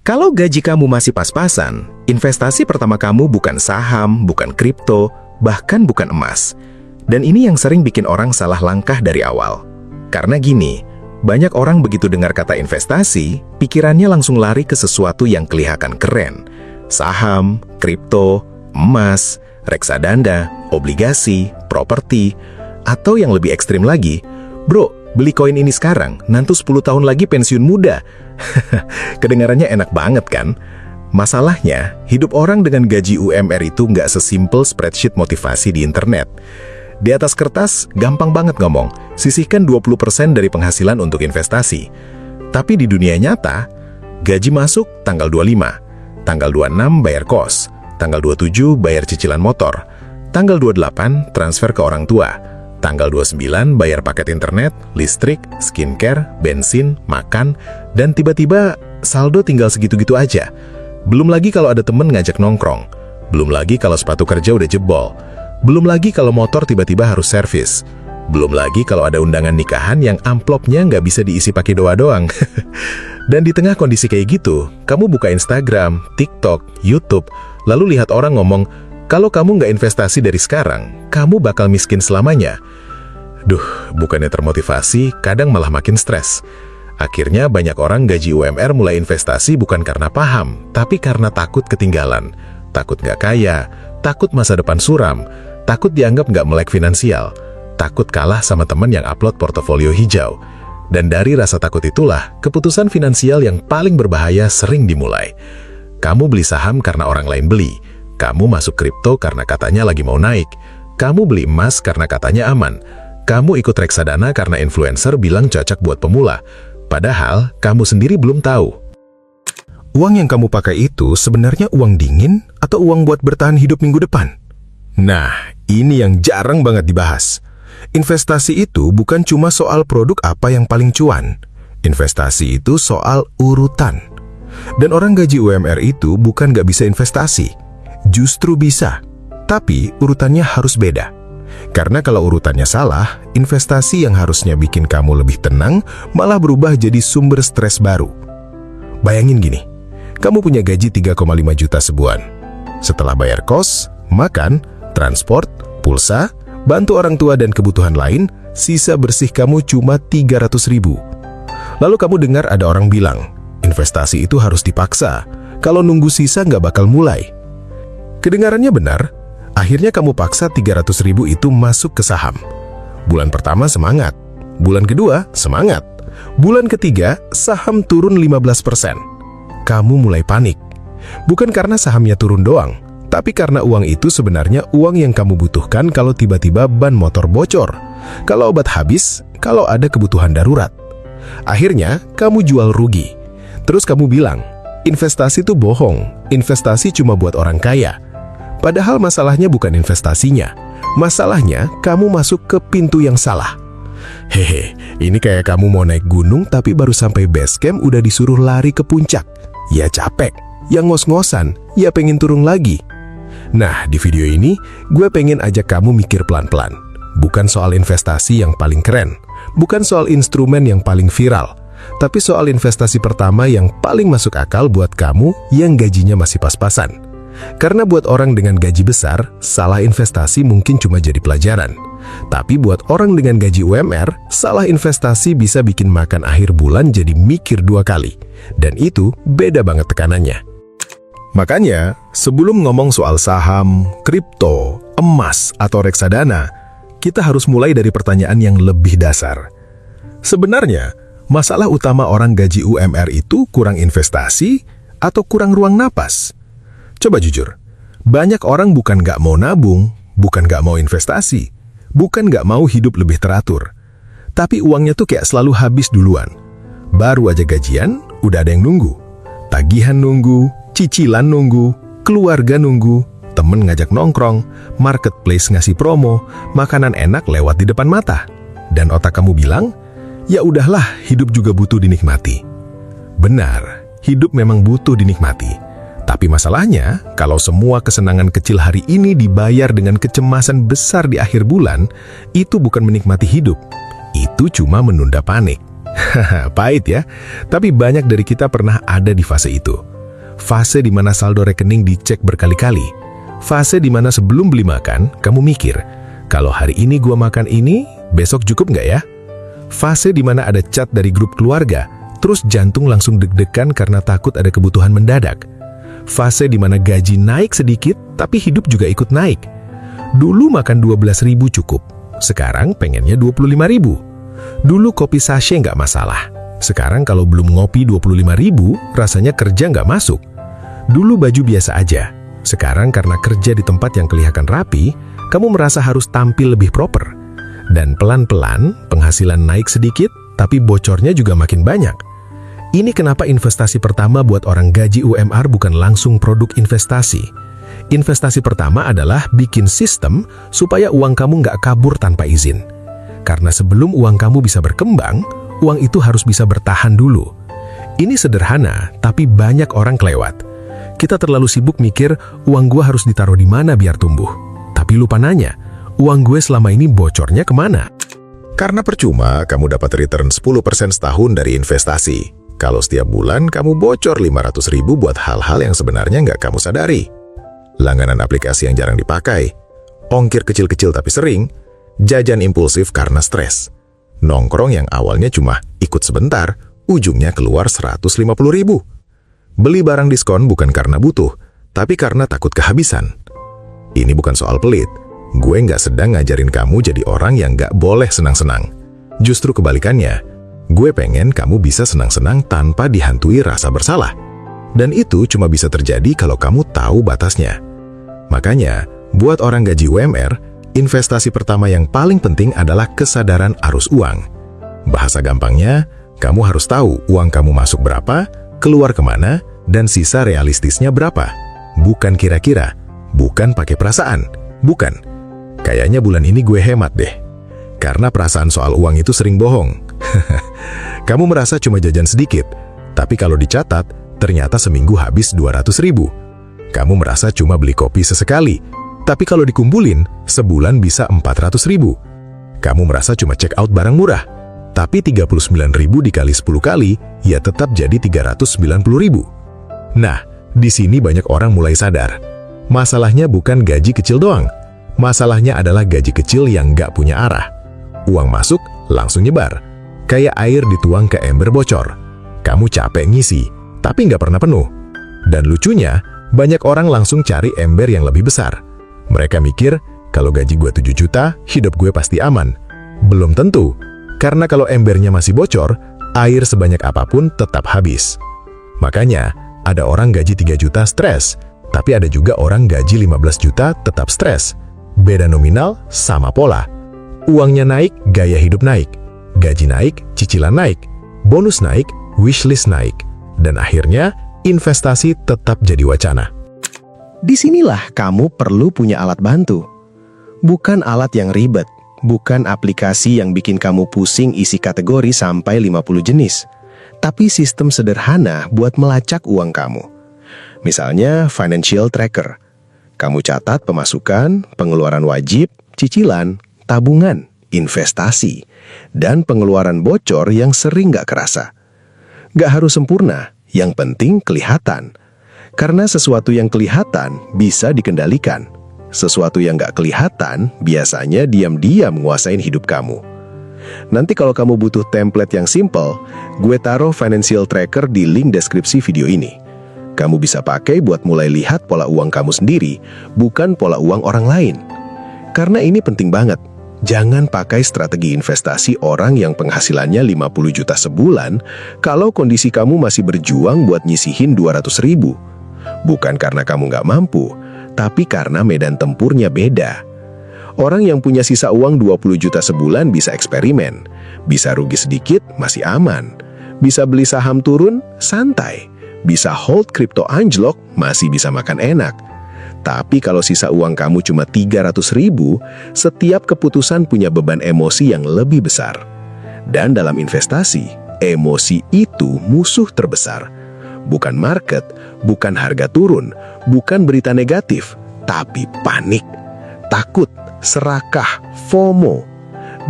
Kalau gaji kamu masih pas-pasan, investasi pertama kamu bukan saham, bukan kripto, bahkan bukan emas. Dan ini yang sering bikin orang salah langkah dari awal. Karena gini, banyak orang begitu dengar kata investasi, pikirannya langsung lari ke sesuatu yang kelihatan keren. Saham, kripto, emas, reksadana, obligasi, properti, atau yang lebih ekstrim lagi, bro, beli koin ini sekarang, nanti 10 tahun lagi pensiun muda. Kedengarannya enak banget kan? Masalahnya, hidup orang dengan gaji UMR itu nggak sesimpel spreadsheet motivasi di internet. Di atas kertas, gampang banget ngomong, sisihkan 20% dari penghasilan untuk investasi. Tapi di dunia nyata, gaji masuk tanggal 25, tanggal 26 bayar kos, tanggal 27 bayar cicilan motor, tanggal 28 transfer ke orang tua, tanggal 29 bayar paket internet, listrik, skincare, bensin, makan, dan tiba-tiba saldo tinggal segitu-gitu aja. Belum lagi kalau ada temen ngajak nongkrong, belum lagi kalau sepatu kerja udah jebol, belum lagi kalau motor tiba-tiba harus servis, belum lagi kalau ada undangan nikahan yang amplopnya nggak bisa diisi pakai doa doang. Dan di tengah kondisi kayak gitu, kamu buka Instagram, TikTok, YouTube, lalu lihat orang ngomong, kalau kamu nggak investasi dari sekarang, kamu bakal miskin selamanya. Duh, bukannya termotivasi, kadang malah makin stres. Akhirnya banyak orang gaji UMR mulai investasi bukan karena paham, tapi karena takut ketinggalan. Takut nggak kaya, takut masa depan suram, takut dianggap nggak melek finansial, takut kalah sama teman yang upload portofolio hijau. Dan dari rasa takut itulah, keputusan finansial yang paling berbahaya sering dimulai. Kamu beli saham karena orang lain beli, kamu masuk kripto karena katanya lagi mau naik, kamu beli emas karena katanya aman, kamu ikut reksadana karena influencer bilang cocok buat pemula, padahal kamu sendiri belum tahu. Uang yang kamu pakai itu sebenarnya uang dingin atau uang buat bertahan hidup minggu depan? Nah, ini yang jarang banget dibahas. Investasi itu bukan cuma soal produk apa yang paling cuan. Investasi itu soal urutan. Dan orang gaji UMR itu bukan nggak bisa investasi. Justru bisa. Tapi urutannya harus beda. Karena kalau urutannya salah, investasi yang harusnya bikin kamu lebih tenang malah berubah jadi sumber stres baru. Bayangin gini, kamu punya gaji 3,5 juta sebulan. Setelah bayar kos, makan, transport, pulsa, bantu orang tua dan kebutuhan lain, sisa bersih kamu cuma 300 ribu. Lalu kamu dengar ada orang bilang, investasi itu harus dipaksa, kalau nunggu sisa nggak bakal mulai. Kedengarannya benar, akhirnya kamu paksa 300 ribu itu masuk ke saham. Bulan pertama semangat, bulan kedua semangat, bulan ketiga saham turun 15%. Kamu mulai panik. Bukan karena sahamnya turun doang, tapi karena uang itu sebenarnya uang yang kamu butuhkan kalau tiba-tiba ban motor bocor, kalau obat habis, kalau ada kebutuhan darurat. Akhirnya, kamu jual rugi. Terus kamu bilang, investasi itu bohong, investasi cuma buat orang kaya. Padahal masalahnya bukan investasinya, masalahnya kamu masuk ke pintu yang salah. Hehe, ini kayak kamu mau naik gunung tapi baru sampai base camp udah disuruh lari ke puncak. Ya capek, ya ngos-ngosan, ya pengen turun lagi. Nah, di video ini, gue pengen ajak kamu mikir pelan-pelan. Bukan soal investasi yang paling keren, bukan soal instrumen yang paling viral, tapi soal investasi pertama yang paling masuk akal buat kamu yang gajinya masih pas-pasan. Karena buat orang dengan gaji besar, salah investasi mungkin cuma jadi pelajaran. Tapi buat orang dengan gaji UMR, salah investasi bisa bikin makan akhir bulan jadi mikir 2 kali. Dan itu beda banget tekanannya. Makanya, sebelum ngomong soal saham, kripto, emas, atau reksadana, kita harus mulai dari pertanyaan yang lebih dasar. Sebenarnya, masalah utama orang gaji UMR itu kurang investasi atau kurang ruang napas? Coba jujur, banyak orang bukan nggak mau nabung, bukan nggak mau investasi, bukan nggak mau hidup lebih teratur. Tapi uangnya tuh kayak selalu habis duluan. Baru aja gajian, udah ada yang nunggu. Tagihan nunggu, cicilan nunggu, keluarga nunggu, temen ngajak nongkrong, marketplace ngasih promo, makanan enak lewat di depan mata. Dan otak kamu bilang, ya udahlah, hidup juga butuh dinikmati. Benar, hidup memang butuh dinikmati. Tapi masalahnya, kalau semua kesenangan kecil hari ini dibayar dengan kecemasan besar di akhir bulan, itu bukan menikmati hidup. Itu cuma menunda panik. Haha, pahit ya. Tapi banyak dari kita pernah ada di fase itu. Fase di mana saldo rekening dicek berkali-kali. Fase di mana sebelum beli makan, kamu mikir, kalau hari ini gua makan ini, besok cukup nggak ya? Fase di mana ada chat dari grup keluarga, terus jantung langsung deg-degan karena takut ada kebutuhan mendadak. Fase di mana gaji naik sedikit, tapi hidup juga ikut naik. Dulu makan 12.000 cukup, sekarang pengennya 25.000. Dulu kopi sachet nggak masalah, sekarang kalau belum ngopi 25.000, rasanya kerja nggak masuk. Dulu baju biasa aja, sekarang karena kerja di tempat yang kelihatan rapi, kamu merasa harus tampil lebih proper. Dan pelan-pelan, penghasilan naik sedikit, tapi bocornya juga makin banyak. Ini kenapa investasi pertama buat orang gaji UMR bukan langsung produk investasi. Investasi pertama adalah bikin sistem supaya uang kamu nggak kabur tanpa izin. Karena sebelum uang kamu bisa berkembang, uang itu harus bisa bertahan dulu. Ini sederhana, tapi banyak orang kelewat. Kita terlalu sibuk mikir, uang gue harus ditaruh di mana biar tumbuh. Tapi lupa nanya, uang gue selama ini bocornya kemana? Karena percuma kamu dapat return 10% setahun dari investasi. Kalau setiap bulan kamu bocor 500.000 buat hal-hal yang sebenarnya nggak kamu sadari. Langganan aplikasi yang jarang dipakai, ongkir kecil-kecil tapi sering, jajan impulsif karena stres, nongkrong yang awalnya cuma ikut sebentar, ujungnya keluar 150.000. Beli barang diskon bukan karena butuh, tapi karena takut kehabisan. Ini bukan soal pelit. Gue nggak sedang ngajarin kamu jadi orang yang nggak boleh senang-senang. Justru kebalikannya, gue pengen kamu bisa senang-senang tanpa dihantui rasa bersalah. Dan itu cuma bisa terjadi kalau kamu tahu batasnya. Makanya, buat orang gaji UMR, investasi pertama yang paling penting adalah kesadaran arus uang. Bahasa gampangnya, kamu harus tahu uang kamu masuk berapa, keluar kemana, dan sisa realistisnya berapa. Bukan kira-kira, bukan pakai perasaan, bukan. Kayaknya bulan ini gue hemat deh. Karena perasaan soal uang itu sering bohong. Kamu merasa cuma jajan sedikit, tapi kalau dicatat, ternyata seminggu habis 200.000. Kamu merasa cuma beli kopi sesekali, tapi kalau dikumpulin, sebulan bisa 400.000. Kamu merasa cuma check out barang murah, tapi 39.000 dikali 10 kali, ya tetap jadi 390.000. Nah, di sini banyak orang mulai sadar. Masalahnya bukan gaji kecil doang. Masalahnya adalah gaji kecil yang nggak punya arah. Uang masuk, langsung nyebar. Kayak air dituang ke ember bocor. Kamu capek ngisi, tapi nggak pernah penuh. Dan lucunya, banyak orang langsung cari ember yang lebih besar. Mereka mikir, kalau gaji gue 7 juta, hidup gue pasti aman. Belum tentu, karena kalau embernya masih bocor, air sebanyak apapun tetap habis. Makanya, ada orang gaji 3 juta stres, tapi ada juga orang gaji 15 juta tetap stres. Beda nominal, sama pola. Uangnya naik, gaya hidup naik. Gaji naik, cicilan naik. Bonus naik, wishlist naik. Dan akhirnya, investasi tetap jadi wacana. Disinilah kamu perlu punya alat bantu. Bukan alat yang ribet, bukan aplikasi yang bikin kamu pusing isi kategori sampai 50 jenis. Tapi sistem sederhana buat melacak uang kamu. Misalnya financial tracker. Kamu catat pemasukan, pengeluaran wajib, cicilan, tabungan, investasi, dan pengeluaran bocor yang sering gak kerasa. Gak harus sempurna, yang penting kelihatan. Karena sesuatu yang kelihatan bisa dikendalikan. Sesuatu yang gak kelihatan biasanya diam-diam nguasain hidup kamu. Nanti kalau kamu butuh template yang simple, gue taruh financial tracker di link deskripsi video ini. Kamu bisa pakai buat mulai lihat pola uang kamu sendiri, bukan pola uang orang lain. Karena ini penting banget. Jangan pakai strategi investasi orang yang penghasilannya 50 juta sebulan kalau kondisi kamu masih berjuang buat nyisihin 200.000. Bukan karena kamu nggak mampu, tapi karena medan tempurnya beda. Orang yang punya sisa uang 20 juta sebulan bisa eksperimen. Bisa rugi sedikit, masih aman. Bisa beli saham turun, santai. Bisa hold kripto anjlok, masih bisa makan enak. Tapi kalau sisa uang kamu cuma 300.000, setiap keputusan punya beban emosi yang lebih besar. Dan dalam investasi, emosi itu musuh terbesar. Bukan market, bukan harga turun, bukan berita negatif, tapi panik, takut, serakah, FOMO.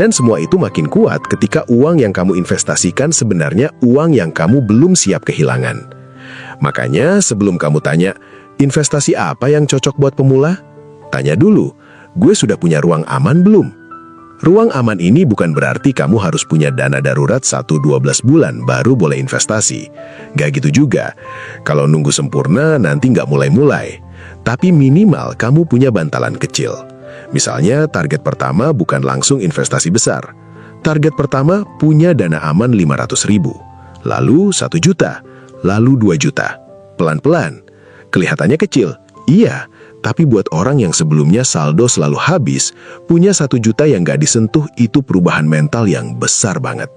Dan semua itu makin kuat ketika uang yang kamu investasikan sebenarnya uang yang kamu belum siap kehilangan. Makanya sebelum kamu tanya, investasi apa yang cocok buat pemula? Tanya dulu, gue sudah punya ruang aman belum? Ruang aman ini bukan berarti kamu harus punya dana darurat 1-12 bulan baru boleh investasi. Gak gitu juga. Kalau nunggu sempurna nanti nggak mulai-mulai. Tapi minimal kamu punya bantalan kecil. Misalnya target pertama bukan langsung investasi besar. Target pertama punya dana aman 500.000. Lalu 1 juta. Lalu 2 juta. Pelan-pelan. Kelihatannya kecil. Iya. Tapi buat orang yang sebelumnya saldo selalu habis, punya 1 juta yang gak disentuh itu perubahan mental yang besar banget.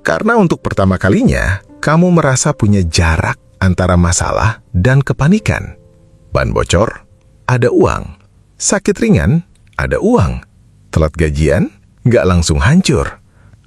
Karena untuk pertama kalinya, kamu merasa punya jarak antara masalah dan kepanikan. Ban bocor, ada uang. Sakit ringan, ada uang. Telat gajian, nggak langsung hancur.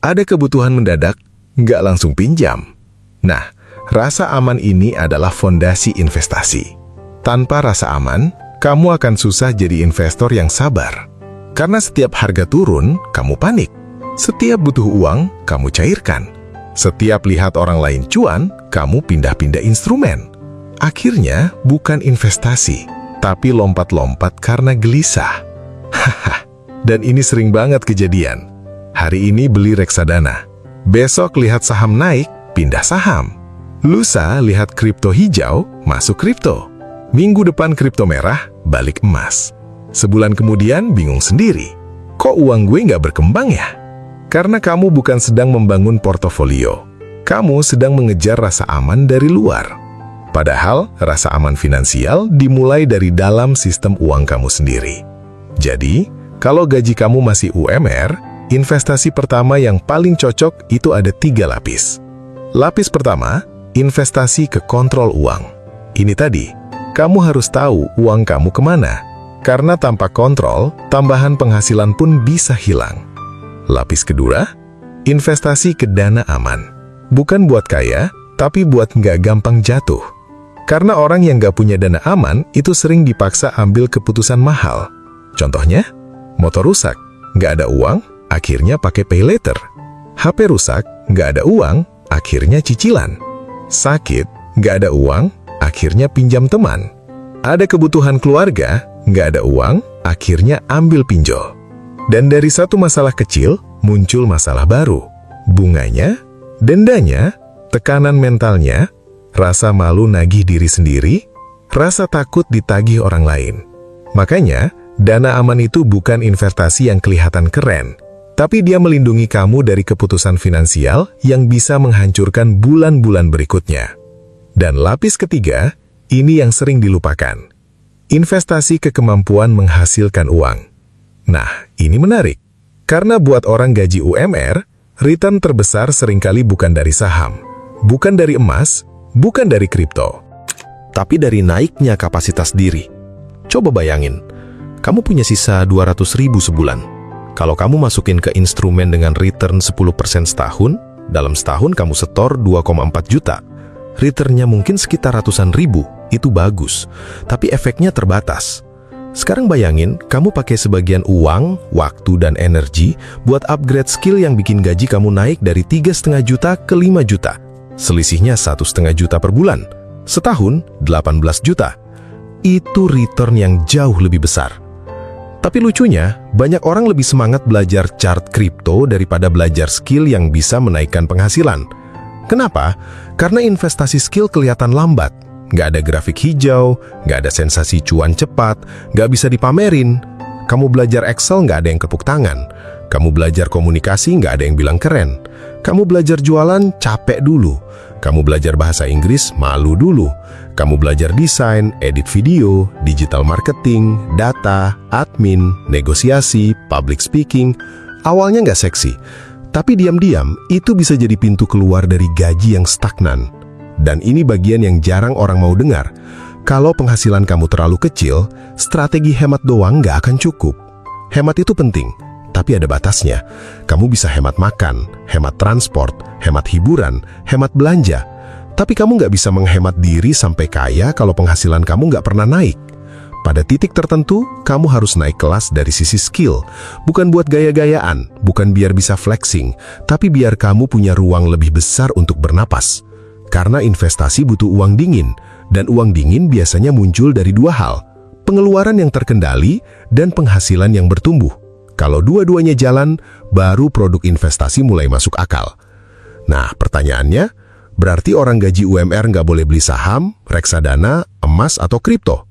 Ada kebutuhan mendadak, nggak langsung pinjam. Nah, rasa aman ini adalah fondasi investasi. Tanpa rasa aman, kamu akan susah jadi investor yang sabar. Karena setiap harga turun, kamu panik. Setiap butuh uang, kamu cairkan. Setiap lihat orang lain cuan, kamu pindah-pindah instrumen. Akhirnya, bukan investasi, tapi lompat-lompat karena gelisah. Haha, dan ini sering banget kejadian. Hari ini beli reksadana. Besok lihat saham naik, pindah saham. Lusa lihat kripto hijau, masuk kripto. Minggu depan kripto merah, balik emas. Sebulan kemudian bingung sendiri. Kok uang gue nggak berkembang ya? Karena kamu bukan sedang membangun portofolio. Kamu sedang mengejar rasa aman dari luar. Padahal rasa aman finansial dimulai dari dalam sistem uang kamu sendiri. Jadi, kalau gaji kamu masih UMR, investasi pertama yang paling cocok itu ada 3 lapis. Lapis pertama, investasi ke kontrol uang. Ini tadi, kamu harus tahu uang kamu kemana. Karena tanpa kontrol, tambahan penghasilan pun bisa hilang. Lapis kedua, investasi ke dana aman. Bukan buat kaya, tapi buat nggak gampang jatuh. Karena orang yang nggak punya dana aman, itu sering dipaksa ambil keputusan mahal. Contohnya, motor rusak, nggak ada uang, akhirnya pakai pay later. HP rusak, nggak ada uang, akhirnya cicilan. Sakit, nggak ada uang, akhirnya pinjam teman. Ada kebutuhan keluarga, nggak ada uang, akhirnya ambil pinjol. Dan dari satu masalah kecil, muncul masalah baru. Bunganya, dendanya, tekanan mentalnya, rasa malu nagih diri sendiri, rasa takut ditagih orang lain. Makanya, dana aman itu bukan investasi yang kelihatan keren, tapi dia melindungi kamu dari keputusan finansial yang bisa menghancurkan bulan-bulan berikutnya. Dan lapis ketiga, ini yang sering dilupakan. Investasi ke kemampuan menghasilkan uang. Nah, ini menarik. Karena buat orang gaji UMR, return terbesar seringkali bukan dari saham, bukan dari emas, bukan dari kripto, tapi dari naiknya kapasitas diri. Coba bayangin, kamu punya sisa 200.000 sebulan. Kalau kamu masukin ke instrumen dengan return 10% setahun, dalam setahun kamu setor 2,4 juta. Returnnya mungkin sekitar ratusan ribu, itu bagus, tapi efeknya terbatas. Sekarang bayangin, kamu pakai sebagian uang, waktu, dan energi buat upgrade skill yang bikin gaji kamu naik dari 3,5 juta ke 5 juta. Selisihnya 1,5 juta per bulan. Setahun, 18 juta. Itu return yang jauh lebih besar. Tapi lucunya, banyak orang lebih semangat belajar chart kripto daripada belajar skill yang bisa menaikkan penghasilan. Kenapa? Karena investasi skill kelihatan lambat. Nggak ada grafik hijau, nggak ada sensasi cuan cepat, nggak bisa dipamerin. Kamu belajar Excel nggak ada yang tepuk tangan. Kamu belajar komunikasi nggak ada yang bilang keren. Kamu belajar jualan capek dulu. Kamu belajar bahasa Inggris malu dulu. Kamu belajar desain, edit video, digital marketing, data, admin, negosiasi, public speaking. Awalnya nggak seksi, tapi diam-diam itu bisa jadi pintu keluar dari gaji yang stagnan. Dan ini bagian yang jarang orang mau dengar. Kalau penghasilan kamu terlalu kecil, strategi hemat doang nggak akan cukup. Hemat itu penting, tapi ada batasnya. Kamu bisa hemat makan, hemat transport, hemat hiburan, hemat belanja. Tapi kamu nggak bisa menghemat diri sampai kaya kalau penghasilan kamu nggak pernah naik. Pada titik tertentu, kamu harus naik kelas dari sisi skill. Bukan buat gaya-gayaan, bukan biar bisa flexing, tapi biar kamu punya ruang lebih besar untuk bernapas. Karena investasi butuh uang dingin, dan uang dingin biasanya muncul dari dua hal, pengeluaran yang terkendali dan penghasilan yang bertumbuh. Kalau dua-duanya jalan, baru produk investasi mulai masuk akal. Nah, pertanyaannya, berarti orang gaji UMR nggak boleh beli saham, reksadana, emas, atau kripto?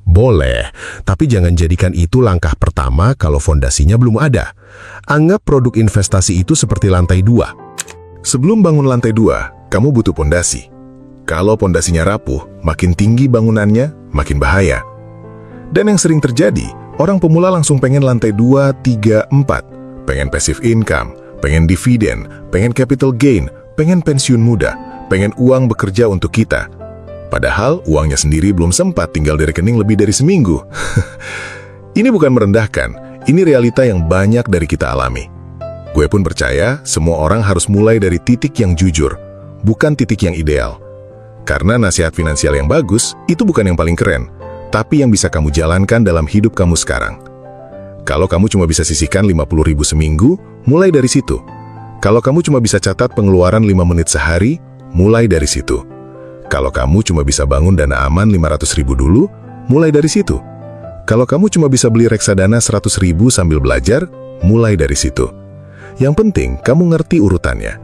Boleh, tapi jangan jadikan itu langkah pertama kalau fondasinya belum ada. Anggap produk investasi itu seperti lantai 2. Sebelum bangun lantai 2, kamu butuh fondasi. Kalau fondasinya rapuh, makin tinggi bangunannya, makin bahaya. Dan yang sering terjadi, orang pemula langsung pengen lantai 2, 3, 4. Pengen passive income, pengen dividen, pengen capital gain, pengen pensiun muda, pengen uang bekerja untuk kita. Padahal uangnya sendiri belum sempat tinggal di rekening lebih dari seminggu. Ini bukan merendahkan, ini realita yang banyak dari kita alami. Gue pun percaya semua orang harus mulai dari titik yang jujur, bukan titik yang ideal. Karena nasihat finansial yang bagus, itu bukan yang paling keren, tapi yang bisa kamu jalankan dalam hidup kamu sekarang. Kalau kamu cuma bisa sisihkan 50.000 seminggu, mulai dari situ. Kalau kamu cuma bisa catat pengeluaran 5 menit sehari, mulai dari situ. Kalau kamu cuma bisa bangun dana aman 500.000 dulu, mulai dari situ. Kalau kamu cuma bisa beli reksadana 100.000 sambil belajar, mulai dari situ. Yang penting, kamu ngerti urutannya.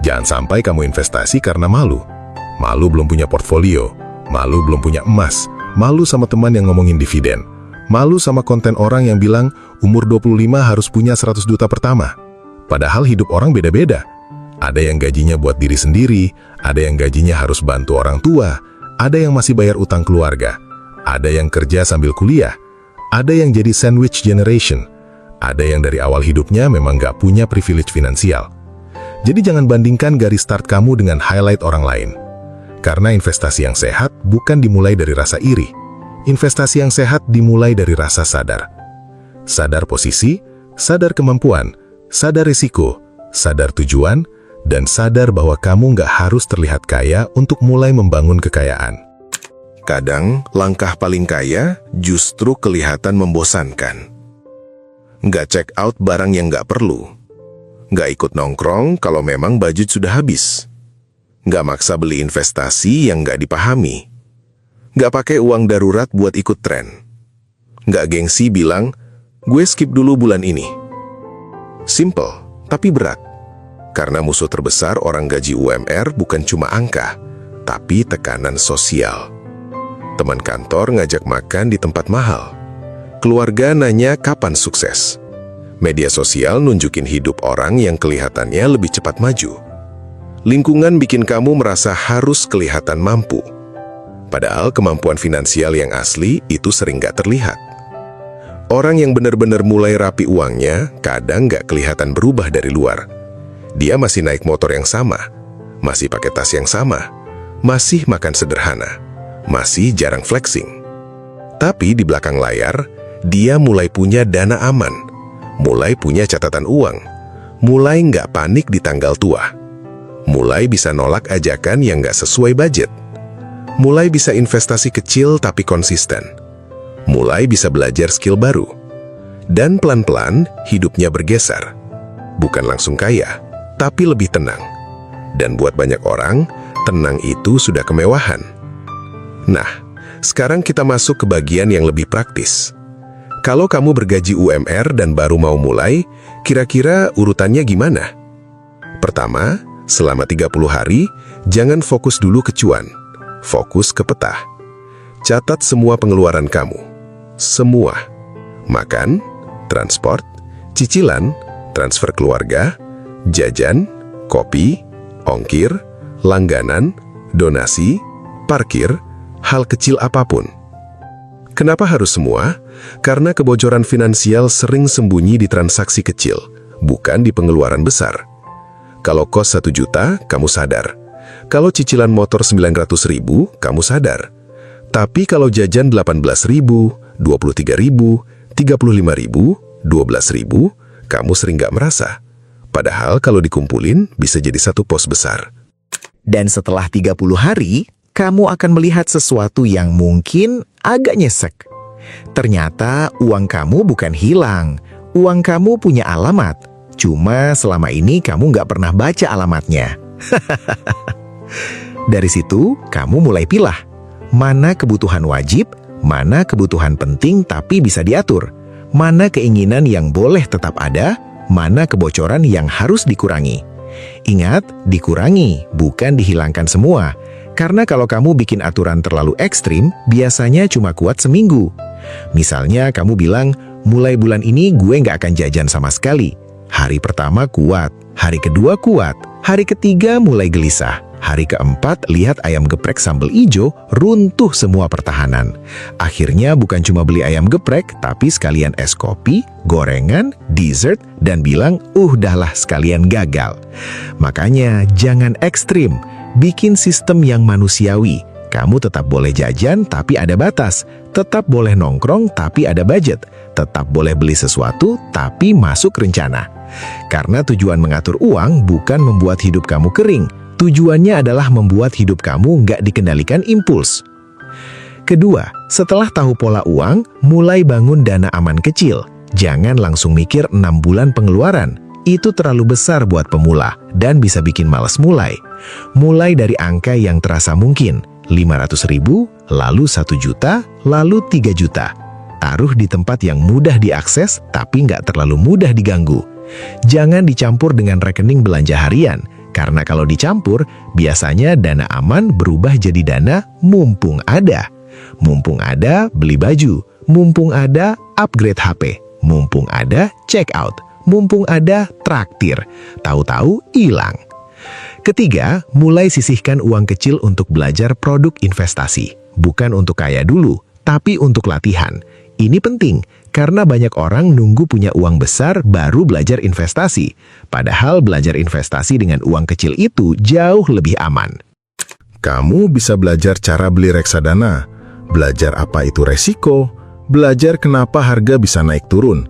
Jangan sampai kamu investasi karena malu. Malu belum punya portfolio, malu belum punya emas, malu sama teman yang ngomongin dividen, malu sama konten orang yang bilang umur 25 harus punya 100 juta pertama. Padahal hidup orang beda-beda. Ada yang gajinya buat diri sendiri, ada yang gajinya harus bantu orang tua, ada yang masih bayar utang keluarga, ada yang kerja sambil kuliah, ada yang jadi sandwich generation, ada yang dari awal hidupnya memang gak punya privilege finansial. Jadi jangan bandingkan garis start kamu dengan highlight orang lain. Karena investasi yang sehat bukan dimulai dari rasa iri. Investasi yang sehat dimulai dari rasa sadar. Sadar posisi, sadar kemampuan, sadar risiko, sadar tujuan, dan sadar bahwa kamu nggak harus terlihat kaya untuk mulai membangun kekayaan. Kadang, langkah paling kaya justru kelihatan membosankan. Nggak check out barang yang nggak perlu. Nggak ikut nongkrong kalau memang budget sudah habis. Nggak maksa beli investasi yang nggak dipahami. Nggak pakai uang darurat buat ikut tren. Nggak gengsi bilang, gue skip dulu bulan ini. Simple, tapi berat. Karena musuh terbesar orang gaji UMR bukan cuma angka, tapi tekanan sosial. Teman kantor ngajak makan di tempat mahal. Keluarga nanya kapan sukses. Media sosial nunjukin hidup orang yang kelihatannya lebih cepat maju. Lingkungan bikin kamu merasa harus kelihatan mampu. Padahal kemampuan finansial yang asli itu sering gak terlihat. Orang yang benar-benar mulai rapi uangnya kadang gak kelihatan berubah dari luar. Dia masih naik motor yang sama, masih pakai tas yang sama, masih makan sederhana, masih jarang flexing. Tapi di belakang layar, dia mulai punya dana aman, mulai punya catatan uang, mulai nggak panik di tanggal tua, mulai bisa nolak ajakan yang nggak sesuai budget, mulai bisa investasi kecil tapi konsisten, mulai bisa belajar skill baru, dan pelan-pelan hidupnya bergeser. Bukan langsung kaya, tapi lebih tenang. Dan buat banyak orang, tenang itu sudah kemewahan. Nah, sekarang kita masuk ke bagian yang lebih praktis. Kalau kamu bergaji UMR dan baru mau mulai, kira-kira urutannya gimana? Pertama, selama 30 hari, jangan fokus dulu ke cuan. Fokus ke peta. Catat semua pengeluaran kamu. Semua. Makan, transport, cicilan, transfer keluarga, jajan, kopi, ongkir, langganan, donasi, parkir, hal kecil apapun. Kenapa harus semua? Karena kebocoran finansial sering sembunyi di transaksi kecil, bukan di pengeluaran besar. Kalau kos 1 juta, kamu sadar. Kalau cicilan motor 900.000, kamu sadar. Tapi kalau jajan 18.000, 23.000, 35.000, 12.000, kamu sering nggak merasa. Padahal kalau dikumpulin bisa jadi satu pos besar. Dan setelah 30 hari, kamu akan melihat sesuatu yang mungkin agak nyesek. Ternyata uang kamu bukan hilang. Uang kamu punya alamat. Cuma selama ini kamu nggak pernah baca alamatnya. Dari situ, kamu mulai pilah. Mana kebutuhan wajib, mana kebutuhan penting tapi bisa diatur. Mana keinginan yang boleh tetap ada, mana kebocoran yang harus dikurangi. Ingat, dikurangi, bukan dihilangkan semua. Karena kalau kamu bikin aturan terlalu ekstrim, biasanya cuma kuat seminggu. Misalnya kamu bilang, mulai bulan ini gue nggak akan jajan sama sekali. Hari pertama kuat, hari kedua kuat, hari ketiga mulai gelisah. Hari keempat lihat ayam geprek sambal ijo, runtuh semua pertahanan. Akhirnya bukan cuma beli ayam geprek, tapi sekalian es kopi, gorengan, dessert, dan bilang, udahlah sekalian gagal. Makanya jangan ekstrim, bikin sistem yang manusiawi. Kamu tetap boleh jajan tapi ada batas, tetap boleh nongkrong tapi ada budget, tetap boleh beli sesuatu tapi masuk rencana. Karena tujuan mengatur uang bukan membuat hidup kamu kering, tujuannya adalah membuat hidup kamu nggak dikendalikan impuls. Kedua, setelah tahu pola uang, mulai bangun dana aman kecil. Jangan langsung mikir 6 bulan pengeluaran. Itu terlalu besar buat pemula dan bisa bikin malas mulai. Mulai dari angka yang terasa mungkin, 500.000, lalu 1 juta, lalu 3 juta. Taruh di tempat yang mudah diakses tapi nggak terlalu mudah diganggu. Jangan dicampur dengan rekening belanja harian, karena kalau dicampur, biasanya dana aman berubah jadi dana mumpung ada. Mumpung ada, beli baju. Mumpung ada, upgrade HP. Mumpung ada, check out. Mumpung ada, traktir. Tahu-tahu, hilang. Ketiga, mulai sisihkan uang kecil untuk belajar produk investasi. Bukan untuk kaya dulu, tapi untuk latihan. Ini penting, karena banyak orang nunggu punya uang besar baru belajar investasi. Padahal belajar investasi dengan uang kecil itu jauh lebih aman. Kamu bisa belajar cara beli reksadana, belajar apa itu resiko, belajar kenapa harga bisa naik turun,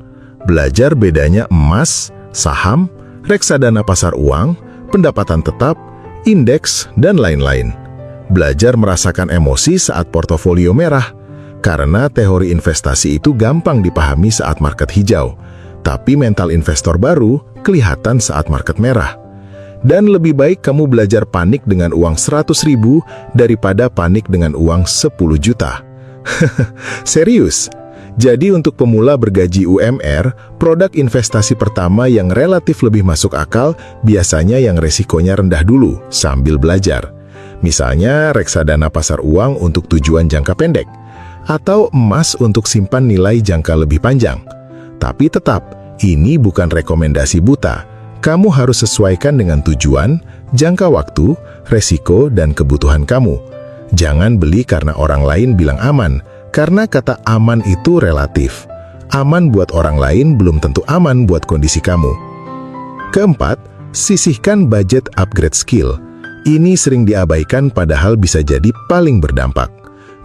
belajar bedanya emas, saham, reksadana pasar uang, pendapatan tetap, indeks, dan lain-lain. Belajar merasakan emosi saat portofolio merah, karena teori investasi itu gampang dipahami saat market hijau, tapi mental investor baru kelihatan saat market merah. Dan lebih baik kamu belajar panik dengan uang 100.000 daripada panik dengan uang 10 juta. Serius? Jadi untuk pemula bergaji UMR, produk investasi pertama yang relatif lebih masuk akal biasanya yang resikonya rendah dulu sambil belajar. Misalnya reksadana pasar uang untuk tujuan jangka pendek, atau emas untuk simpan nilai jangka lebih panjang. Tapi tetap, ini bukan rekomendasi buta. Kamu harus sesuaikan dengan tujuan, jangka waktu, resiko, dan kebutuhan kamu. Jangan beli karena orang lain bilang aman, karena kata aman itu relatif. Aman buat orang lain belum tentu aman buat kondisi kamu. Keempat, sisihkan budget upgrade skill. Ini sering diabaikan padahal bisa jadi paling berdampak.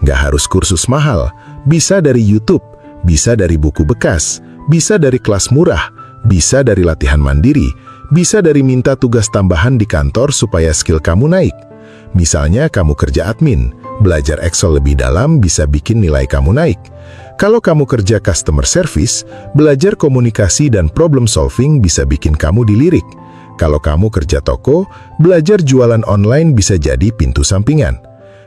Nggak harus kursus mahal, bisa dari YouTube, bisa dari buku bekas, bisa dari kelas murah, bisa dari latihan mandiri, bisa dari minta tugas tambahan di kantor supaya skill kamu naik. Misalnya kamu kerja admin, belajar Excel lebih dalam bisa bikin nilai kamu naik. Kalau kamu kerja customer service, belajar komunikasi dan problem solving bisa bikin kamu dilirik. Kalau kamu kerja toko, belajar jualan online bisa jadi pintu sampingan.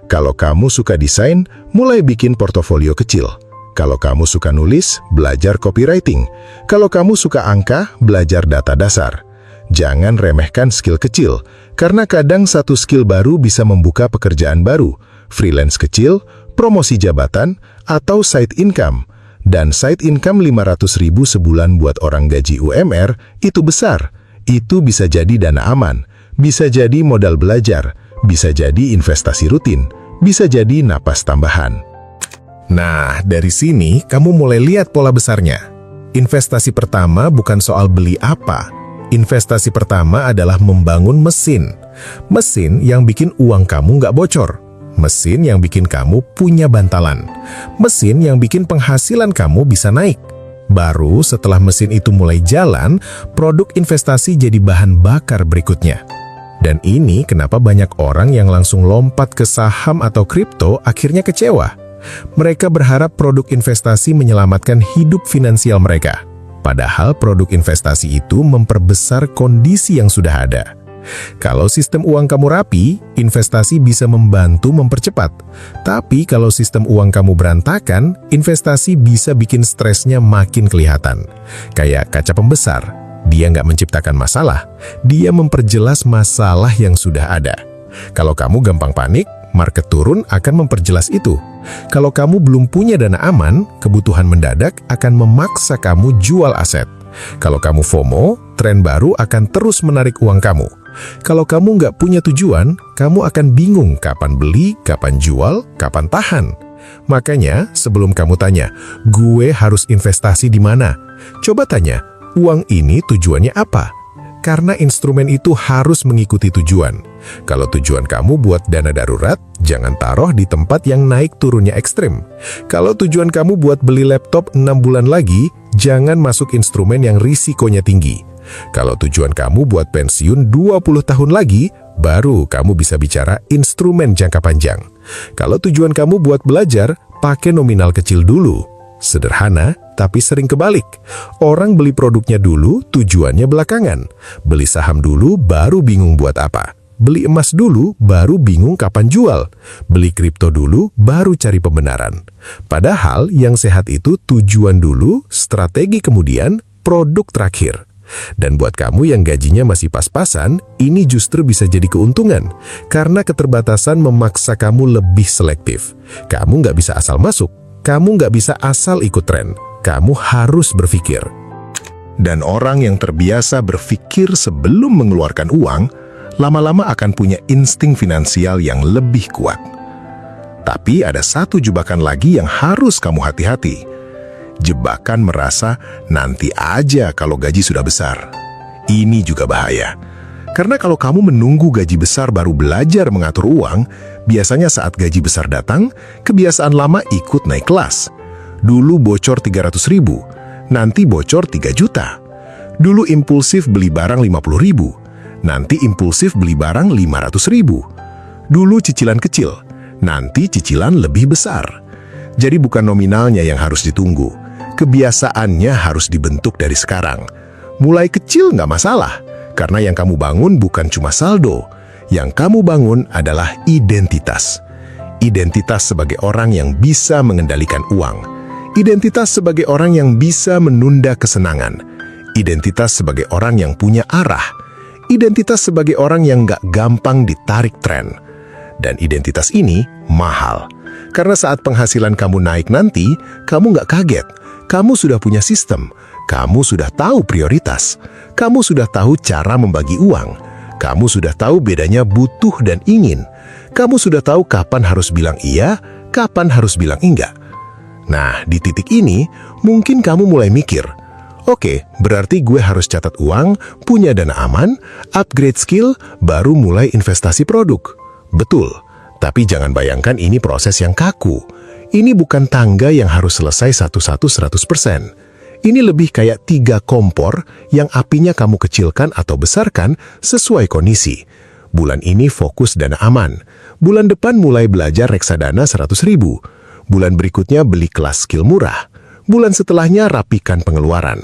Kalau kamu suka desain, mulai bikin portofolio kecil. Kalau kamu suka nulis, belajar copywriting. Kalau kamu suka angka, belajar data dasar. Jangan remehkan skill kecil, karena kadang satu skill baru bisa membuka pekerjaan baru, freelance kecil, promosi jabatan, atau side income. Dan side income 500.000 sebulan buat orang gaji UMR, itu besar. Itu bisa jadi dana aman, bisa jadi modal belajar, bisa jadi investasi rutin, bisa jadi napas tambahan. Nah, dari sini kamu mulai lihat pola besarnya. Investasi pertama bukan soal beli apa. Investasi pertama adalah membangun mesin. Mesin yang bikin uang kamu nggak bocor. Mesin yang bikin kamu punya bantalan. Mesin yang bikin penghasilan kamu bisa naik. Baru setelah mesin itu mulai jalan, produk investasi jadi bahan bakar berikutnya. Dan ini kenapa banyak orang yang langsung lompat ke saham atau kripto akhirnya kecewa. Mereka berharap produk investasi menyelamatkan hidup finansial mereka. Padahal produk investasi itu memperbesar kondisi yang sudah ada. Kalau sistem uang kamu rapi, investasi bisa membantu mempercepat. Tapi kalau sistem uang kamu berantakan, investasi bisa bikin stresnya makin kelihatan. Kayak kaca pembesar, dia nggak menciptakan masalah, dia memperjelas masalah yang sudah ada. Kalau kamu gampang panik, market turun akan memperjelas itu. Kalau kamu belum punya dana aman, kebutuhan mendadak akan memaksa kamu jual aset. Kalau kamu FOMO, tren baru akan terus menarik uang kamu. Kalau kamu nggak punya tujuan, kamu akan bingung kapan beli, kapan jual, kapan tahan. Makanya, sebelum kamu tanya, gue harus investasi di mana? Coba tanya, uang ini tujuannya apa? Karena instrumen itu harus mengikuti tujuan. Kalau tujuan kamu buat dana darurat, jangan taruh di tempat yang naik turunnya ekstrim. Kalau tujuan kamu buat beli laptop 6 bulan lagi, jangan masuk instrumen yang risikonya tinggi. Kalau tujuan kamu buat pensiun 20 tahun lagi, baru kamu bisa bicara instrumen jangka panjang. Kalau tujuan kamu buat belajar, pakai nominal kecil dulu. Sederhana, tapi sering kebalik. Orang beli produknya dulu, tujuannya belakangan. Beli saham dulu, baru bingung buat apa. Beli emas dulu, baru bingung kapan jual. Beli kripto dulu, baru cari pembenaran. Padahal yang sehat itu tujuan dulu, strategi kemudian, produk terakhir. Dan buat kamu yang gajinya masih pas-pasan, ini justru bisa jadi keuntungan. Karena keterbatasan memaksa kamu lebih selektif. Kamu nggak bisa asal masuk. Kamu nggak bisa asal ikut tren. Kamu harus berpikir. Dan orang yang terbiasa berpikir sebelum mengeluarkan uang, lama-lama akan punya insting finansial yang lebih kuat. Tapi ada satu jebakan lagi yang harus kamu hati-hati. Jebakan merasa nanti aja kalau gaji sudah besar. Ini juga bahaya. Karena kalau kamu menunggu gaji besar baru belajar mengatur uang, biasanya saat gaji besar datang, kebiasaan lama ikut naik kelas. Dulu bocor 300.000, nanti bocor 3 juta. Dulu impulsif beli barang 50.000, nanti impulsif beli barang 500.000. Dulu cicilan kecil, nanti cicilan lebih besar. Jadi bukan nominalnya yang harus ditunggu, kebiasaannya harus dibentuk dari sekarang. Mulai kecil nggak masalah, karena yang kamu bangun bukan cuma saldo, yang kamu bangun adalah identitas. Identitas sebagai orang yang bisa mengendalikan uang. Identitas sebagai orang yang bisa menunda kesenangan. Identitas sebagai orang yang punya arah. Identitas sebagai orang yang nggak gampang ditarik tren. Dan identitas ini mahal. Karena saat penghasilan kamu naik nanti, kamu nggak kaget. Kamu sudah punya sistem. Kamu sudah tahu prioritas. Kamu sudah tahu cara membagi uang. Kamu sudah tahu bedanya butuh dan ingin. Kamu sudah tahu kapan harus bilang iya, kapan harus bilang enggak. Nah, di titik ini, mungkin kamu mulai mikir, oke, berarti gue harus catat uang, punya dana aman, upgrade skill, baru mulai investasi produk. Betul, tapi jangan bayangkan ini proses yang kaku. Ini bukan tangga yang harus selesai satu-satu 100%. Ini lebih kayak 3 kompor yang apinya kamu kecilkan atau besarkan sesuai kondisi. Bulan ini fokus dana aman. Bulan depan mulai belajar reksadana 100.000. Bulan berikutnya beli kelas skill murah. Bulan setelahnya rapikan pengeluaran.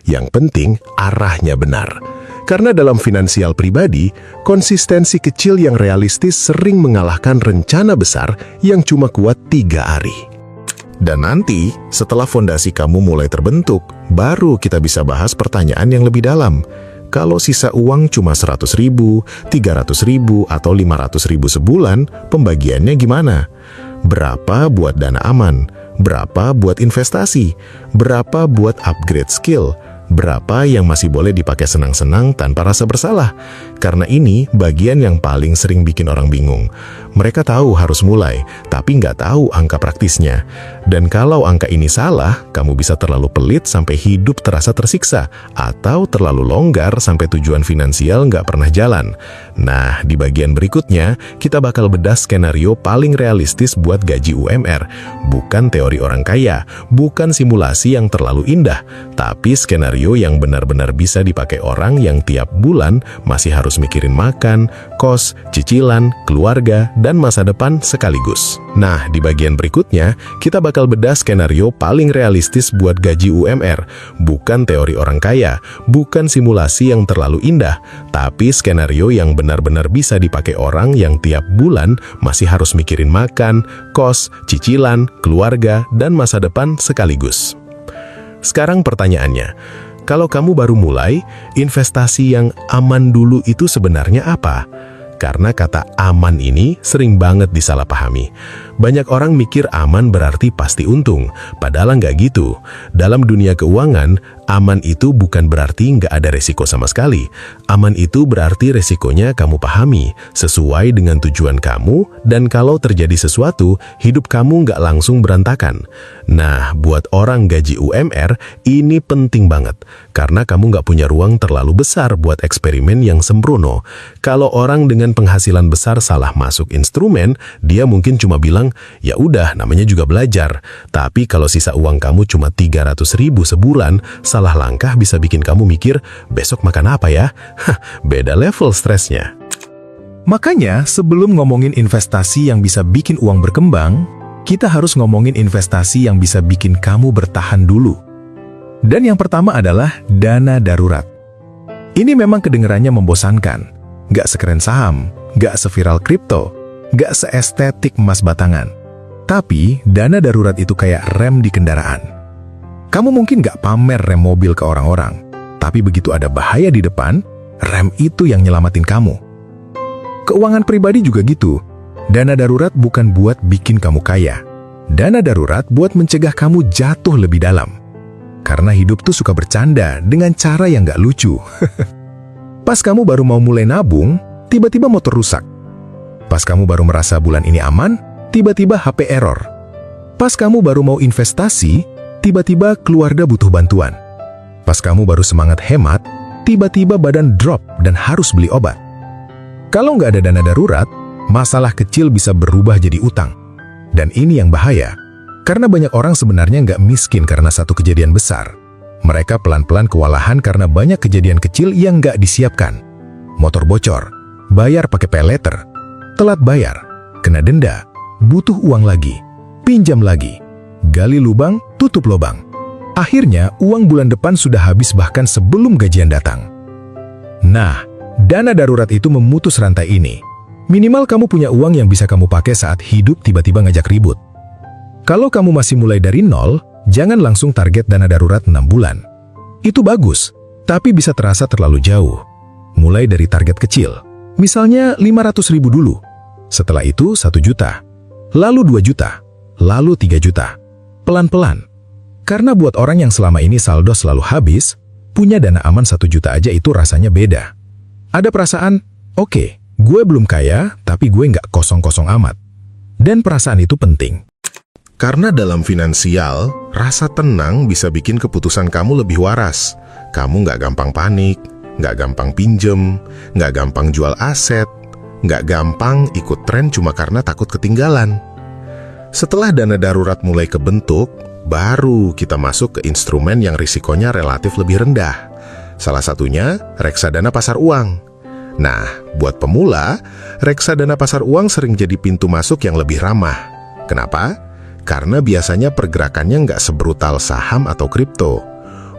Yang penting arahnya benar. Karena dalam finansial pribadi, konsistensi kecil yang realistis sering mengalahkan rencana besar yang cuma kuat 3 hari. Dan nanti, setelah fondasi kamu mulai terbentuk, baru kita bisa bahas pertanyaan yang lebih dalam. Kalau sisa uang cuma 100.000, 300.000, atau 500.000 sebulan, pembagiannya gimana? Berapa buat dana aman? Berapa buat investasi? Berapa buat upgrade skill? Berapa yang masih boleh dipakai senang-senang tanpa rasa bersalah? Karena ini bagian yang paling sering bikin orang bingung. Mereka tahu harus mulai, tapi nggak tahu angka praktisnya. Dan kalau angka ini salah, kamu bisa terlalu pelit sampai hidup terasa tersiksa, atau terlalu longgar sampai tujuan finansial nggak pernah jalan. Nah, di bagian berikutnya, kita bakal bedah skenario paling realistis buat gaji UMR. Bukan teori orang kaya, bukan simulasi yang terlalu indah, tapi skenario yang benar-benar bisa dipakai orang yang tiap bulan masih harus mikirin makan, kos, cicilan, keluarga, dan masa depan sekaligus. Nah, di bagian berikutnya, kita bakal bakal bedah skenario paling realistis buat gaji UMR, bukan teori orang kaya, bukan simulasi yang terlalu indah, tapi skenario yang benar-benar bisa dipakai orang yang tiap bulan masih harus mikirin makan, kos, cicilan, keluarga, dan masa depan sekaligus. Sekarang pertanyaannya, kalau kamu baru mulai, investasi yang aman dulu itu sebenarnya apa? Karena kata aman ini sering banget disalahpahami. Banyak orang mikir aman berarti pasti untung, padahal nggak gitu. Dalam dunia keuangan, aman itu bukan berarti nggak ada resiko sama sekali. Aman itu berarti resikonya kamu pahami, sesuai dengan tujuan kamu, dan kalau terjadi sesuatu, hidup kamu nggak langsung berantakan. Nah, buat orang gaji UMR, ini penting banget, karena kamu nggak punya ruang terlalu besar buat eksperimen yang sembrono. Kalau orang dengan penghasilan besar salah masuk instrumen, dia mungkin cuma bilang, ya udah, namanya juga belajar. Tapi kalau sisa uang kamu cuma 300.000 sebulan, salah langkah bisa bikin kamu mikir, besok makan apa ya? Beda level stresnya. Makanya, sebelum ngomongin investasi yang bisa bikin uang berkembang, kita harus ngomongin investasi yang bisa bikin kamu bertahan dulu. Dan yang pertama adalah dana darurat. Ini memang kedengarannya membosankan. Nggak sekeren saham, nggak seviral kripto, nggak seestetik emas batangan. Tapi, dana darurat itu kayak rem di kendaraan. Kamu mungkin nggak pamer rem mobil ke orang-orang, tapi begitu ada bahaya di depan, rem itu yang nyelamatin kamu. Keuangan pribadi juga gitu. Dana darurat bukan buat bikin kamu kaya. Dana darurat buat mencegah kamu jatuh lebih dalam. Karena hidup tuh suka bercanda dengan cara yang nggak lucu. Pas kamu baru mau mulai nabung, tiba-tiba motor rusak. Pas kamu baru merasa bulan ini aman, tiba-tiba HP error. Pas kamu baru mau investasi, tiba-tiba keluarga butuh bantuan. Pas kamu baru semangat hemat, tiba-tiba badan drop dan harus beli obat. Kalau nggak ada dana darurat, masalah kecil bisa berubah jadi utang. Dan ini yang bahaya, karena banyak orang sebenarnya nggak miskin karena satu kejadian besar. Mereka pelan-pelan kewalahan karena banyak kejadian kecil yang nggak disiapkan. Motor bocor, bayar pakai paylater, telat bayar, kena denda, butuh uang lagi, pinjam lagi, gali lubang, tutup lubang. Akhirnya, uang bulan depan sudah habis bahkan sebelum gajian datang. Nah, dana darurat itu memutus rantai ini. Minimal kamu punya uang yang bisa kamu pakai saat hidup tiba-tiba ngajak ribut. Kalau kamu masih mulai dari nol, jangan langsung target dana darurat 6 bulan. Itu bagus, tapi bisa terasa terlalu jauh. Mulai dari target kecil, misalnya 500.000 dulu. Setelah itu 1 juta, lalu 2 juta, lalu 3 juta. Pelan-pelan. Karena buat orang yang selama ini saldo selalu habis, punya dana aman 1 juta aja itu rasanya beda. Ada perasaan, oke, gue belum kaya, tapi gue nggak kosong-kosong amat. Dan perasaan itu penting. Karena dalam finansial, rasa tenang bisa bikin keputusan kamu lebih waras. Kamu nggak gampang panik, nggak gampang pinjem, nggak gampang jual aset, nggak gampang ikut tren cuma karena takut ketinggalan. Setelah dana darurat mulai kebentuk, baru kita masuk ke instrumen yang risikonya relatif lebih rendah. Salah satunya reksadana pasar uang. Nah, buat pemula, reksadana pasar uang sering jadi pintu masuk yang lebih ramah. Kenapa? Karena biasanya pergerakannya nggak sebrutal saham atau kripto.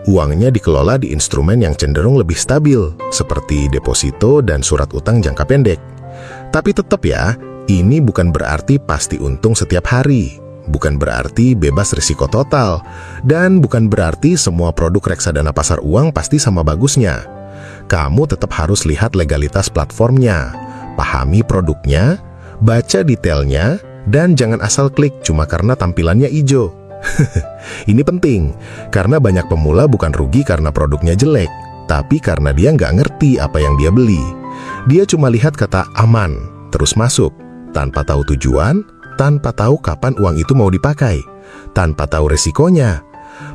Uangnya dikelola di instrumen yang cenderung lebih stabil, seperti deposito dan surat utang jangka pendek. Tapi tetap ya, ini bukan berarti pasti untung setiap hari. Bukan berarti bebas risiko total. Dan bukan berarti semua produk reksadana pasar uang pasti sama bagusnya. Kamu tetap harus lihat legalitas platformnya, pahami produknya, baca detailnya, dan jangan asal klik cuma karena tampilannya hijau. Ini penting, karena banyak pemula bukan rugi karena produknya jelek, tapi karena dia nggak ngerti apa yang dia beli. Dia cuma lihat kata aman, terus masuk, tanpa tahu tujuan, tanpa tahu kapan uang itu mau dipakai, tanpa tahu resikonya.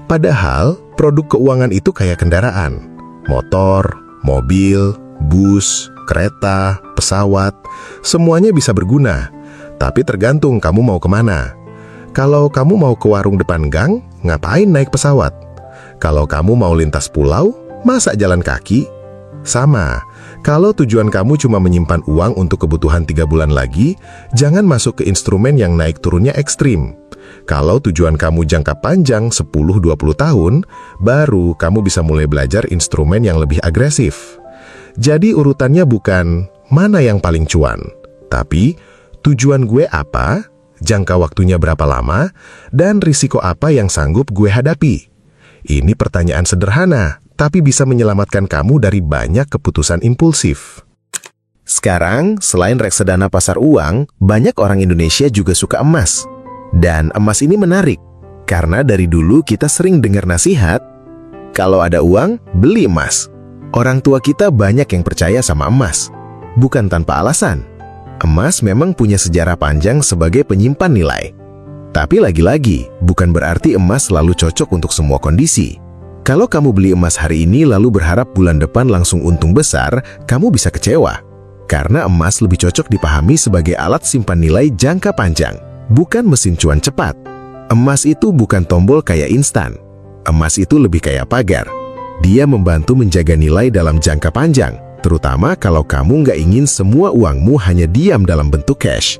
Padahal, produk keuangan itu kayak kendaraan. Motor, mobil, bus, kereta, pesawat, semuanya bisa berguna. Tapi tergantung kamu mau kemana. Kalau kamu mau ke warung depan gang, ngapain naik pesawat? Kalau kamu mau lintas pulau, masa jalan kaki? Sama, Kalau tujuan kamu cuma menyimpan uang untuk kebutuhan 3 bulan lagi, jangan masuk ke instrumen yang naik turunnya ekstrim. Kalau tujuan kamu jangka panjang 10-20 tahun, baru kamu bisa mulai belajar instrumen yang lebih agresif. Jadi urutannya bukan mana yang paling cuan, tapi tujuan gue apa, jangka waktunya berapa lama, dan risiko apa yang sanggup gue hadapi. Ini pertanyaan sederhana, tapi bisa menyelamatkan kamu dari banyak keputusan impulsif. Sekarang, selain reksadana pasar uang, banyak orang Indonesia juga suka emas. Dan emas ini menarik, karena dari dulu kita sering dengar nasihat, kalau ada uang, beli emas. Orang tua kita banyak yang percaya sama emas. Bukan tanpa alasan. Emas memang punya sejarah panjang sebagai penyimpan nilai. Tapi lagi-lagi, bukan berarti emas selalu cocok untuk semua kondisi. Kalau kamu beli emas hari ini lalu berharap bulan depan langsung untung besar, kamu bisa kecewa. Karena emas lebih cocok dipahami sebagai alat simpan nilai jangka panjang, bukan mesin cuan cepat. Emas itu bukan tombol kayak instan. Emas itu lebih kayak pagar. Dia membantu menjaga nilai dalam jangka panjang, terutama kalau kamu nggak ingin semua uangmu hanya diam dalam bentuk cash.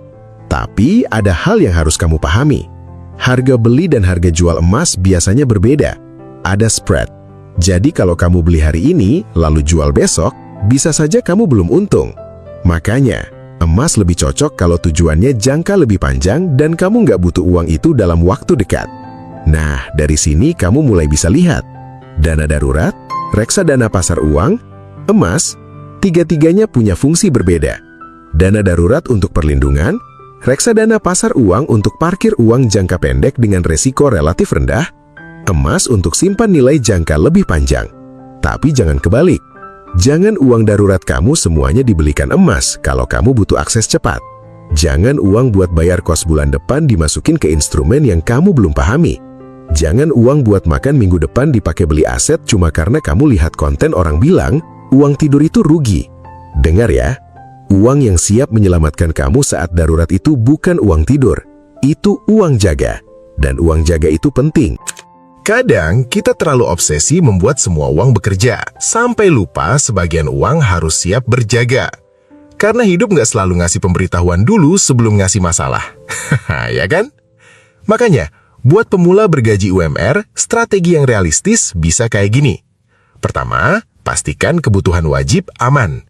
Tapi ada hal yang harus kamu pahami. Harga beli dan harga jual emas biasanya berbeda. Ada spread. Jadi kalau kamu beli hari ini, lalu jual besok, bisa saja kamu belum untung. Makanya, emas lebih cocok kalau tujuannya jangka lebih panjang dan kamu nggak butuh uang itu dalam waktu dekat. Nah, dari sini kamu mulai bisa lihat. Dana darurat, reksadana pasar uang, emas, tiga-tiganya punya fungsi berbeda. Dana darurat untuk perlindungan, reksadana pasar uang untuk parkir uang jangka pendek dengan resiko relatif rendah, emas untuk simpan nilai jangka lebih panjang. Tapi jangan kebalik. Jangan uang darurat kamu semuanya dibelikan emas kalau kamu butuh akses cepat. Jangan uang buat bayar kos bulan depan dimasukin ke instrumen yang kamu belum pahami. Jangan uang buat makan minggu depan dipakai beli aset cuma karena kamu lihat konten orang bilang uang tidur itu rugi. Dengar ya, uang yang siap menyelamatkan kamu saat darurat itu bukan uang tidur. Itu uang jaga. Dan uang jaga itu penting. Kadang kita terlalu obsesi membuat semua uang bekerja, sampai lupa sebagian uang harus siap berjaga. Karena hidup nggak selalu ngasih pemberitahuan dulu sebelum ngasih masalah. Ya kan? Makanya, buat pemula bergaji UMR, strategi yang realistis bisa kayak gini. Pertama, pastikan kebutuhan wajib aman.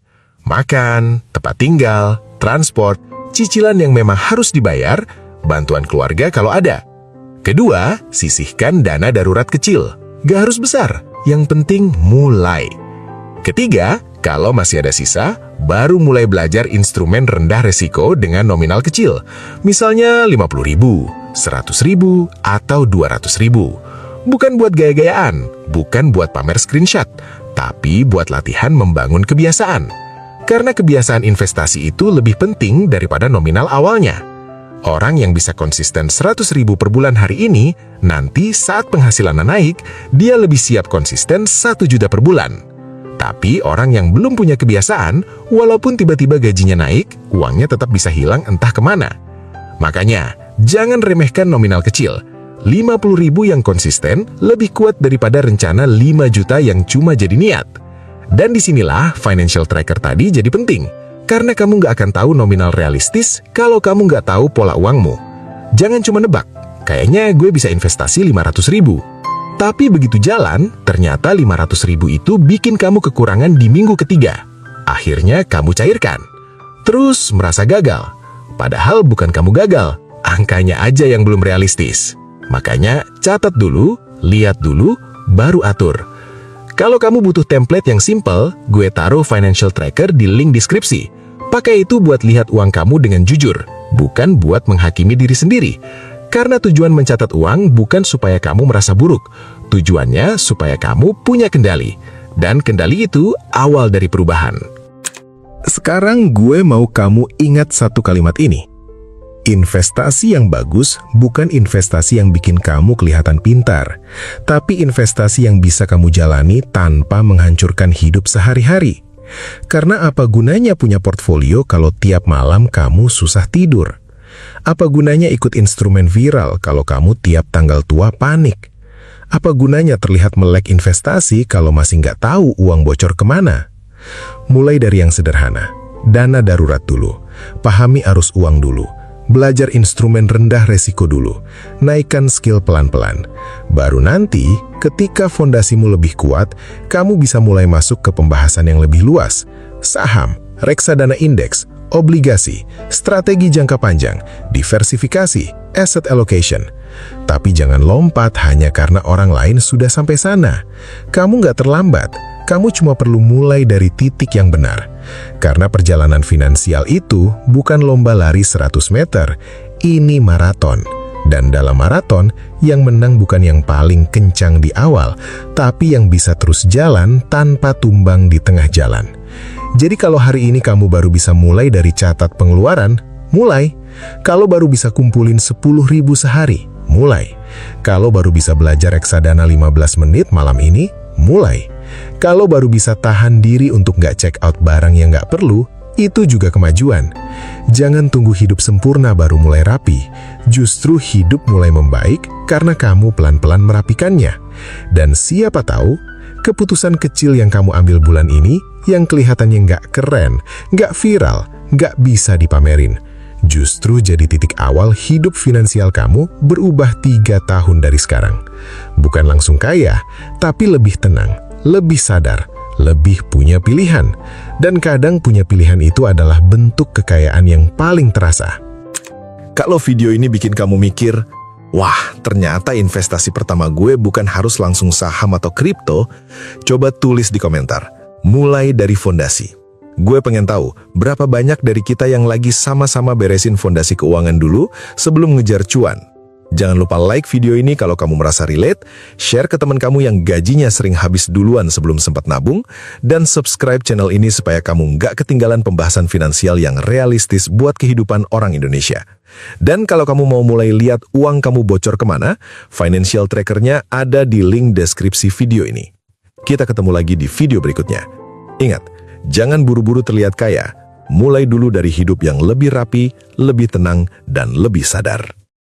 Makan, tempat tinggal, transport, cicilan yang memang harus dibayar, bantuan keluarga kalau ada. Kedua, sisihkan dana darurat kecil. Gak harus besar, yang penting mulai. Ketiga, kalau masih ada sisa, baru mulai belajar instrumen rendah resiko dengan nominal kecil. Misalnya 50.000, 100.000, atau 200.000. Bukan buat gaya-gayaan, bukan buat pamer screenshot, tapi buat latihan membangun kebiasaan. Karena kebiasaan investasi itu lebih penting daripada nominal awalnya. Orang yang bisa konsisten 100.000 per bulan hari ini, nanti saat penghasilannya naik, dia lebih siap konsisten 1 juta per bulan. Tapi orang yang belum punya kebiasaan, walaupun tiba-tiba gajinya naik, uangnya tetap bisa hilang entah kemana. Makanya, jangan remehkan nominal kecil. 50.000 yang konsisten lebih kuat daripada rencana 5 juta yang cuma jadi niat. Dan disinilah financial tracker tadi jadi penting. Karena kamu nggak akan tahu nominal realistis kalau kamu nggak tahu pola uangmu. Jangan cuma nebak, kayaknya gue bisa investasi 500.000. Tapi begitu jalan, ternyata 500.000 itu bikin kamu kekurangan di minggu ketiga. Akhirnya kamu cairkan. Terus merasa gagal. Padahal bukan kamu gagal, angkanya aja yang belum realistis. Makanya catat dulu, lihat dulu, baru atur. Kalau kamu butuh template yang simple, gue taruh financial tracker di link deskripsi. Pakai itu buat lihat uang kamu dengan jujur, bukan buat menghakimi diri sendiri. Karena tujuan mencatat uang bukan supaya kamu merasa buruk. Tujuannya supaya kamu punya kendali. Dan kendali itu awal dari perubahan. Sekarang gue mau kamu ingat satu kalimat ini. Investasi yang bagus bukan investasi yang bikin kamu kelihatan pintar, tapi investasi yang bisa kamu jalani tanpa menghancurkan hidup sehari-hari. Karena apa gunanya punya portfolio kalau tiap malam kamu susah tidur? Apa gunanya ikut instrumen viral kalau kamu tiap tanggal tua panik? Apa gunanya terlihat melek investasi kalau masih nggak tahu uang bocor kemana? Mulai dari yang sederhana, dana darurat dulu, pahami arus uang dulu, belajar instrumen rendah resiko dulu, naikkan skill pelan-pelan. Baru nanti, ketika fondasimu lebih kuat, kamu bisa mulai masuk ke pembahasan yang lebih luas. Saham, reksadana indeks, obligasi, strategi jangka panjang, diversifikasi, asset allocation. Tapi jangan lompat hanya karena orang lain sudah sampai sana. Kamu nggak terlambat, kamu cuma perlu mulai dari titik yang benar. Karena perjalanan finansial itu bukan lomba lari 100 meter, ini maraton. Dan dalam maraton, yang menang bukan yang paling kencang di awal, tapi yang bisa terus jalan tanpa tumbang di tengah jalan. Jadi kalau hari ini kamu baru bisa mulai dari catat pengeluaran, mulai. Kalau baru bisa kumpulin 10.000 sehari, mulai. Kalau baru bisa belajar reksadana 15 menit malam ini, mulai. Kalau baru bisa tahan diri untuk nggak check out barang yang nggak perlu, itu juga kemajuan. Jangan tunggu hidup sempurna baru mulai rapi. Justru hidup mulai membaik karena kamu pelan-pelan merapikannya. Dan siapa tahu, keputusan kecil yang kamu ambil bulan ini, yang kelihatannya nggak keren, nggak viral, nggak bisa dipamerin, justru jadi titik awal hidup finansial kamu berubah 3 tahun dari sekarang. Bukan langsung kaya, tapi lebih tenang, lebih sadar, lebih punya pilihan. Dan kadang punya pilihan itu adalah bentuk kekayaan yang paling terasa. Kalau video ini bikin kamu mikir, wah, ternyata investasi pertama gue bukan harus langsung saham atau kripto, coba tulis di komentar. Mulai dari fondasi. Gue pengen tahu, berapa banyak dari kita yang lagi sama-sama beresin fondasi keuangan dulu sebelum ngejar cuan. Jangan lupa like video ini kalau kamu merasa relate, share ke teman kamu yang gajinya sering habis duluan sebelum sempat nabung, dan subscribe channel ini supaya kamu nggak ketinggalan pembahasan finansial yang realistis buat kehidupan orang Indonesia. Dan kalau kamu mau mulai lihat uang kamu bocor kemana, financial trackernya ada di link deskripsi video ini. Kita ketemu lagi di video berikutnya. Ingat, jangan buru-buru terlihat kaya. Mulai dulu dari hidup yang lebih rapi, lebih tenang, dan lebih sadar.